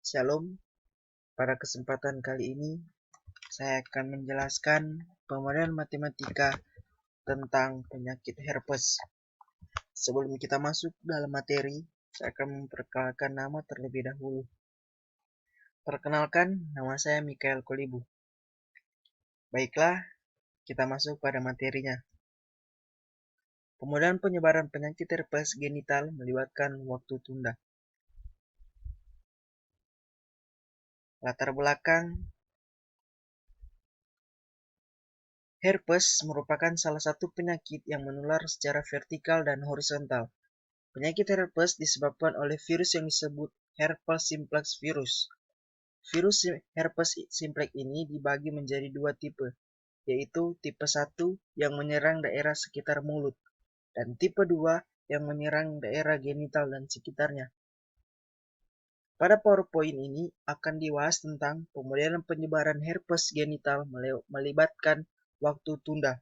Shalom, pada kesempatan kali ini saya akan menjelaskan pemodel matematika tentang penyakit herpes. Sebelum kita masuk dalam materi, saya akan memperkenalkan nama terlebih dahulu. Perkenalkan, nama saya Mikael Kolibu. Baiklah, kita masuk pada materinya. Pemodelan penyebaran penyakit herpes genital melibatkan waktu tunda. Latar belakang: herpes merupakan salah satu penyakit yang menular secara vertikal dan horizontal. Penyakit herpes disebabkan oleh virus yang disebut herpes simplex virus. Virus herpes simplex ini dibagi menjadi dua tipe, yaitu tipe 1 yang menyerang daerah sekitar mulut, dan tipe 2 yang menyerang daerah genital dan sekitarnya. Pada PowerPoint ini akan dibahas tentang pemodelan penyebaran herpes genital melibatkan waktu tunda.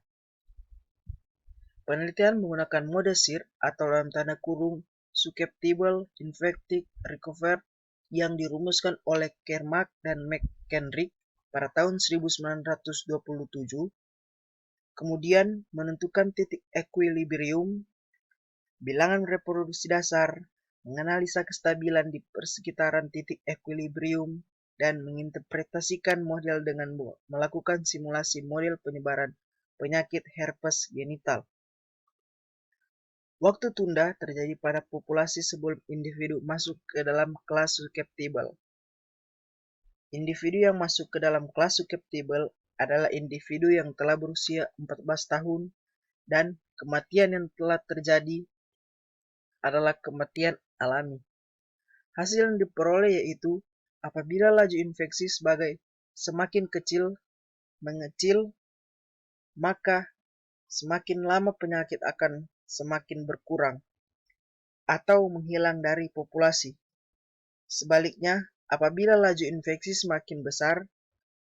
Penelitian menggunakan mode SIR atau dalam tanda kurung Susceptible Infected Recovered yang dirumuskan oleh Kermack dan McKendrick pada tahun 1927, kemudian menentukan titik equilibrium, bilangan reproduksi dasar, menganalisa kestabilan di persekitaran titik equilibrium, dan menginterpretasikan model dengan melakukan simulasi model penyebaran penyakit herpes genital. Waktu tunda terjadi pada populasi sebelum individu masuk ke dalam kelas susceptible. Individu yang masuk ke dalam kelas susceptible adalah individu yang telah berusia 14 tahun dan kematian yang telah terjadi adalah kematian alami. Hasil yang diperoleh yaitu apabila laju infeksi semakin mengecil, maka semakin lama penyakit akan semakin berkurang atau menghilang dari populasi. Sebaliknya, apabila laju infeksi semakin besar,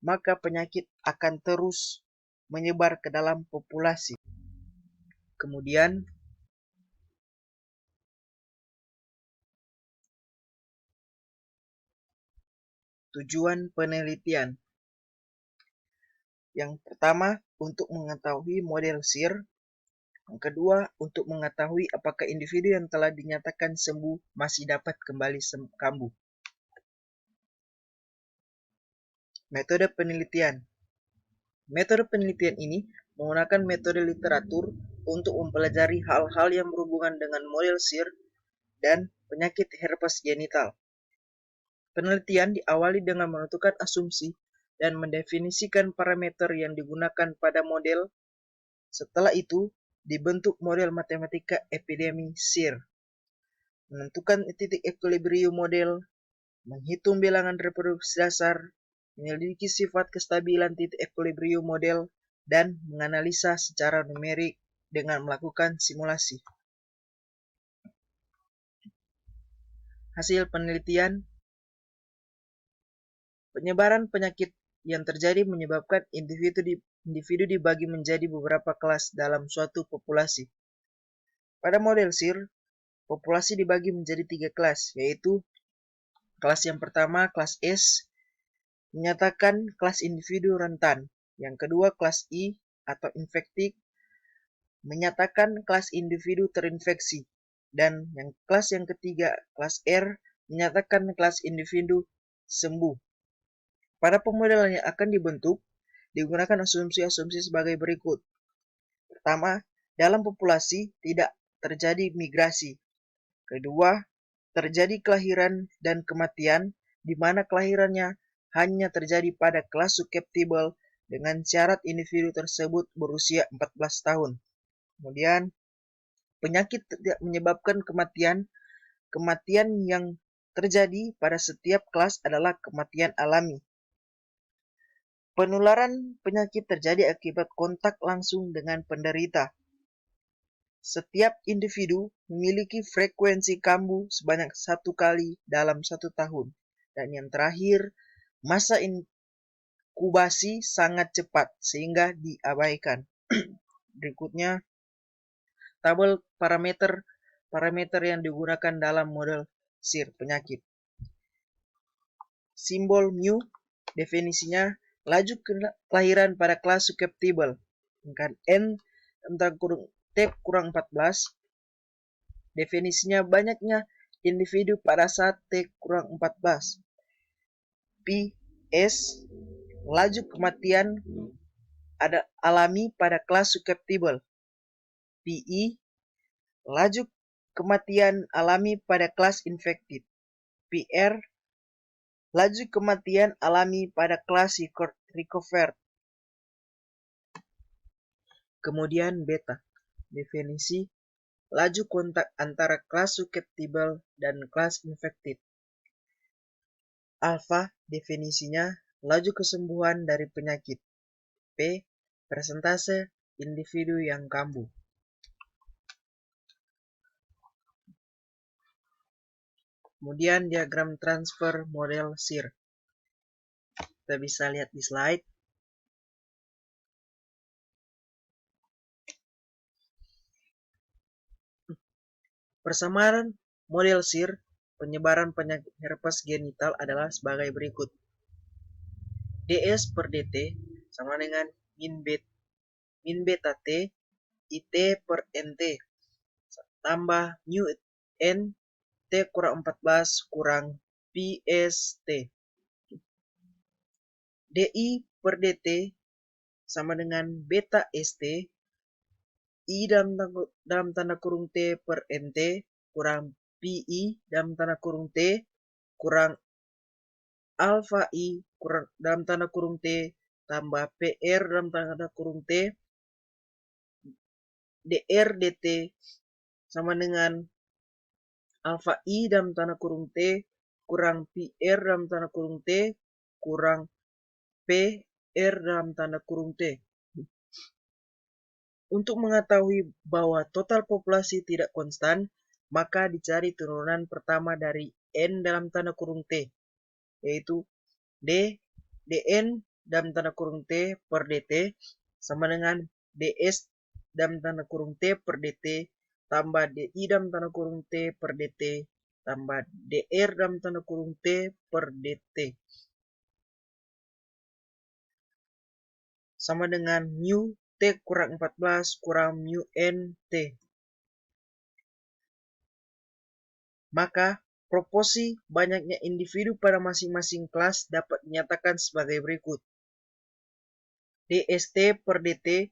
maka penyakit akan terus menyebar ke dalam populasi. Kemudian, tujuan penelitian. Yang pertama, untuk mengetahui model SIR. Yang kedua, untuk mengetahui apakah individu yang telah dinyatakan sembuh masih dapat kembali kambuh. Metode penelitian. Metode penelitian ini menggunakan metode literatur untuk mempelajari hal-hal yang berhubungan dengan model SIR dan penyakit herpes genital. Penelitian diawali dengan menentukan asumsi dan mendefinisikan parameter yang digunakan pada model. Setelah itu, dibentuk model matematika epidemi SIR. Menentukan titik equilibrium model, menghitung bilangan reproduksi dasar, menyelidiki sifat kestabilan titik equilibrium model, dan menganalisa secara numerik dengan melakukan simulasi. Hasil penelitian: penyebaran penyakit yang terjadi menyebabkan individu dibagi menjadi beberapa kelas dalam suatu populasi. Pada model SIR, populasi dibagi menjadi 3 kelas, yaitu kelas yang pertama, kelas S, menyatakan kelas individu rentan. Yang kedua, kelas I atau infektif, menyatakan kelas individu terinfeksi. Dan kelas yang ketiga, kelas R, menyatakan kelas individu sembuh. Pada pemodelan yang akan dibentuk, digunakan asumsi-asumsi sebagai berikut. Pertama, dalam populasi tidak terjadi migrasi. Kedua, terjadi kelahiran dan kematian, di mana kelahirannya hanya terjadi pada kelas susceptible dengan syarat individu tersebut berusia 14 tahun. Kemudian, penyakit tidak menyebabkan kematian. Kematian yang terjadi pada setiap kelas adalah kematian alami. Penularan penyakit terjadi akibat kontak langsung dengan penderita. Setiap individu memiliki frekuensi kambuh sebanyak 1 kali dalam 1 tahun. Dan yang terakhir, masa inkubasi sangat cepat sehingga diabaikan. Berikutnya, tabel parameter yang digunakan dalam model SIR penyakit. simbol mu, definisinya laju kelahiran pada kelas susceptible. Kan N dalam kurung T kurang 14, definisinya banyaknya individu pada saat T kurang 14. PS, laju kematian ada alami pada kelas susceptible. PI, laju kematian alami pada kelas infected. PR, laju kematian alami pada kelas recovered. Kemudian beta, definisi laju kontak antara kelas susceptible dan kelas infected. Alpha, definisinya laju kesembuhan dari penyakit. P, persentase individu yang kambuh. Kemudian diagram transfer model SIR. Kita bisa lihat di slide. Persamaan model SIR penyebaran penyakit herpes genital adalah sebagai berikut. DS per DT sama dengan min beta T IT per NT tambah mu N T kurang 14 kurang PST. DI per DT sama dengan beta ST I dalam tanda kurung T per NT kurang PI dalam tanda kurung T kurang alfa I kurang dalam tanda kurung T tambah PR dalam tanda kurung T DR DT sama dengan alfa I dalam tanda kurung T kurang PR dalam tanda kurung T kurang PR dalam tanda kurung T. Untuk mengetahui bahwa total populasi tidak konstan, maka dicari turunan pertama dari N dalam tanda kurung T, yaitu dN dalam tanda kurung T per DT sama dengan DS dalam tanda kurung T per DT tambah DI dalam tanda kurung T per DT tambah DR dalam tanda kurung T per DT sama dengan mu T kurang 14 kurang mu N T. Maka proporsi banyaknya individu pada masing-masing kelas dapat dinyatakan sebagai berikut. DST per DT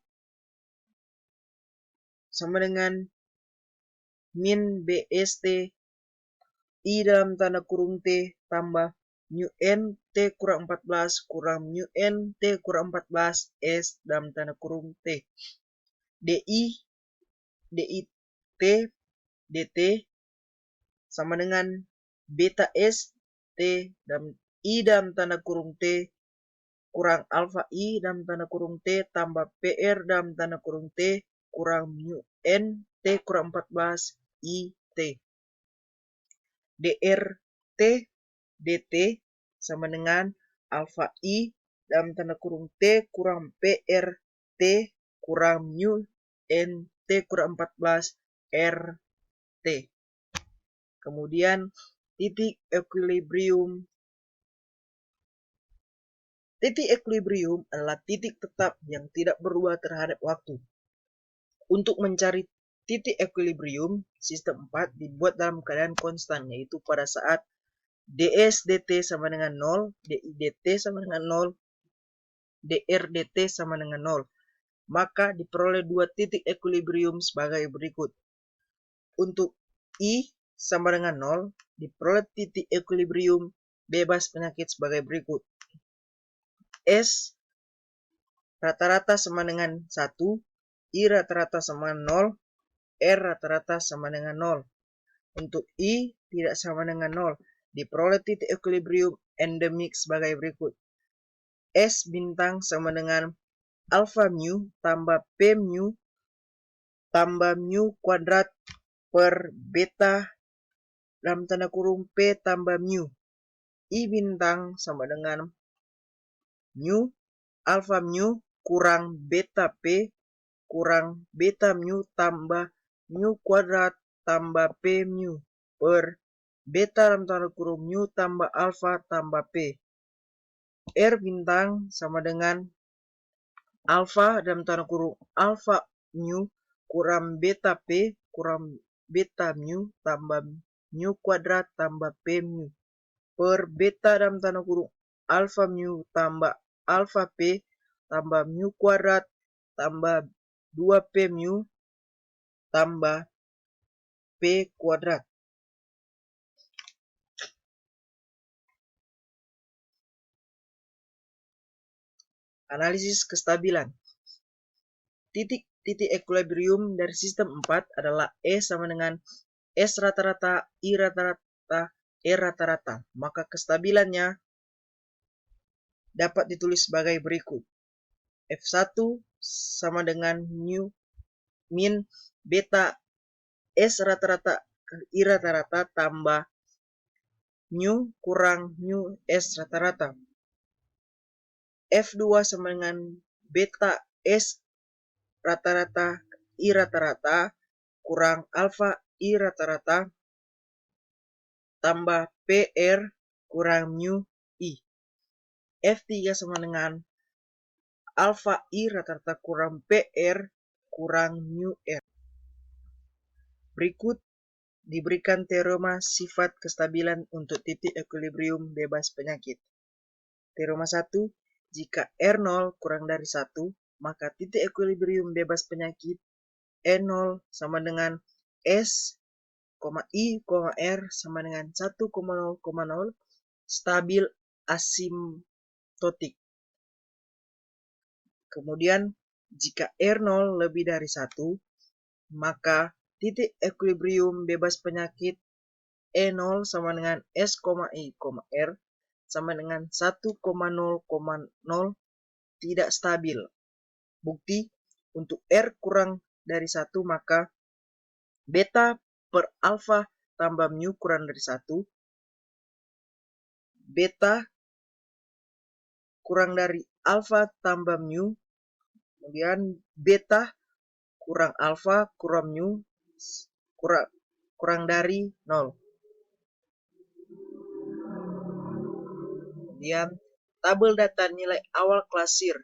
sama dengan min BST I dalam tanda kurung T tambah mu N T kurang 14 kurang mu N T kurang 14 S dalam tanda kurung T. DI T DT sama dengan beta S T dan I dalam tanda kurung T kurang alfa I dalam tanda kurung T tambah PR dalam tanda kurung T kurang mu N T kurang 14 I T. DR T DT sama dengan alfa I dalam tanda kurung T kurang PR T kurang mu N T kurang 14 R T. Kemudian titik equilibrium. Titik equilibrium adalah titik tetap yang tidak berubah terhadap waktu. Untuk mencari titik equilibrium, sistem 4 dibuat dalam keadaan konstan, yaitu pada saat ds dt sama dengan 0, di dt sama dengan 0, dr dt sama dengan 0. Maka diperoleh dua titik equilibrium sebagai berikut. Untuk I sama dengan 0, diperoleh titik equilibrium bebas penyakit sebagai berikut. S rata-rata sama dengan 1, I rata-rata sama dengan 0, R rata-rata sama dengan 0. Untuk I tidak sama dengan 0, diperoleh titik equilibrium endemik sebagai berikut. S bintang sama dengan alpha mu tambah P mu tambah mu kuadrat per beta dalam tanda kurung P tambah mu. I bintang sama dengan mu alpha mu kurang beta P kurang beta mu tambah mu kuadrat tambah P mu per beta dalam tanda kurung mu tambah alfa tambah P. R bintang sama dengan alfa dalam tanda kurung alfa mu kurang beta P kurang beta mu tambah mu kuadrat tambah P mu per beta dalam tanda kurung alfa mu tambah alfa P tambah mu kuadrat tambah 2P mu tambah P kuadrat. Analisis kestabilan. Titik equilibrium dari sistem 4 adalah E sama dengan S rata-rata, I rata-rata, E rata-rata. Maka kestabilannya dapat ditulis sebagai berikut. F1 sama dengan mu min beta S rata-rata I rata-rata tambah mu kurang mu S rata-rata. F2 sama dengan beta S rata-rata I rata-rata kurang alfa I rata-rata tambah PR kurang mu I. F3 sama dengan alfa I rata-rata kurang PR kurang mu R. Berikut diberikan teorema sifat kestabilan untuk titik equilibrium bebas penyakit. Teorema 1, jika R0 kurang dari 1, maka titik equilibrium bebas penyakit E0 sama dengan S, I, R sama dengan 1,0,0 stabil asimptotik. Kemudian jika R0 lebih dari 1, maka titik equilibrium bebas penyakit E0 sama dengan S, I, R sama dengan 1,0,0 tidak stabil. Bukti, untuk R kurang dari 1 maka beta per alfa tambah mu kurang dari 1, beta kurang dari alfa tambah mu, kemudian beta kurang alfa kurang mu kurang dari 0. Kemudian tabel data nilai awal kelas SIR.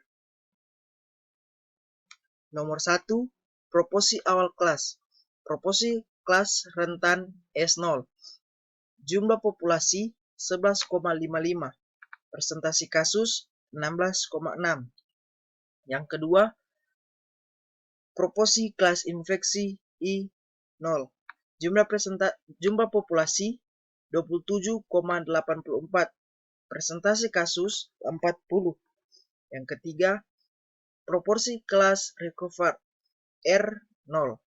Nomor 1, proporsi awal kelas. Proporsi kelas rentan S0. Jumlah populasi 11,55. Persentase kasus 16,6. Yang kedua, proporsi kelas infeksi I0. Jumlah populasi 27,84. Persentase kasus 40. Yang ketiga, proporsi kelas recover R0.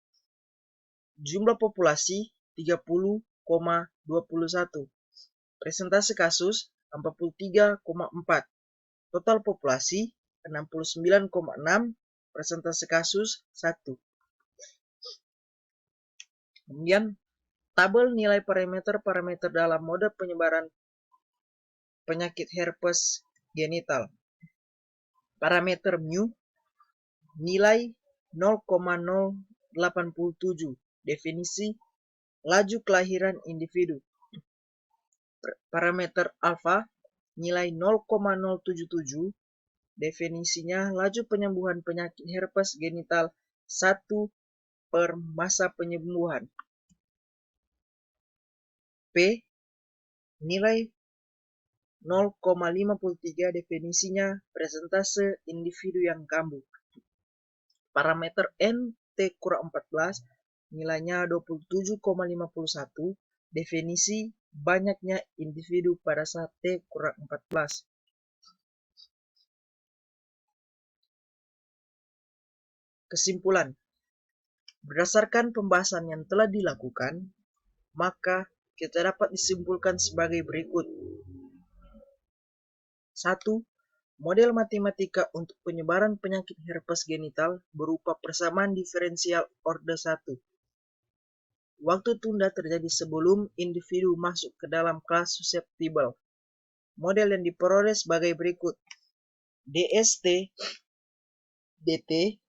Jumlah populasi 30,21. Persentase kasus 43,4. Total populasi 69,6. Persentase kasus 1. Kemudian tabel nilai parameter dalam mode penyebaran penyakit herpes genital. Parameter mu nilai 0,087. Definisi laju kelahiran individu. Parameter alfa nilai 0,077. Definisinya laju penyembuhan penyakit herpes genital 1 per masa penyembuhan. P nilai 0,53. Definisinya persentase individu yang kambuh. Parameter N T kurang 14 nilainya 27,51. Definisi banyaknya individu pada saat T kurang 14. Kesimpulan. Berdasarkan pembahasan yang telah dilakukan, maka kita dapat disimpulkan sebagai berikut. 1. Model matematika untuk penyebaran penyakit herpes genital berupa persamaan diferensial order 1. Waktu tunda terjadi sebelum individu masuk ke dalam kelas susceptible. Model yang diperoleh sebagai berikut. DST DT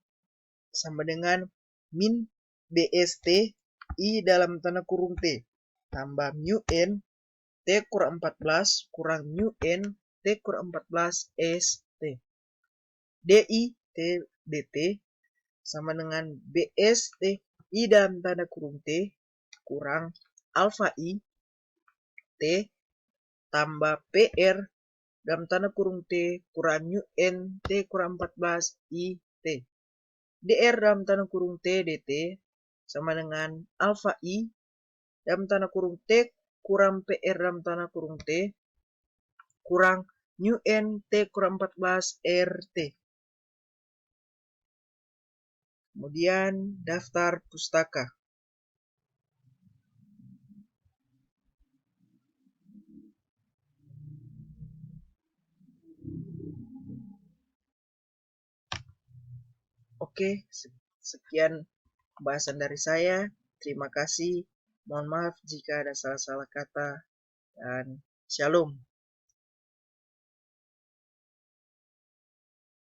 sama dengan min BST I dalam tanda kurung T. tambah mu n T kurang 14 kurang mu n T kurang 14 ST. DI T dt sama dengan BST I dalam tanda kurung T kurang alfa I T tambah PR dalam tanda kurung T kurang mu n T kurang 14 I T. DR dalam tanda kurung T dt sama dengan alfa I dalam tanda kurung T kurang PR dalam tanda kurung T kurang mu n T kurang 14 RT. Kemudian daftar pustaka. Oke, sekian pembahasan dari saya. Terima kasih. Mohon maaf jika ada salah-salah kata. Dan shalom.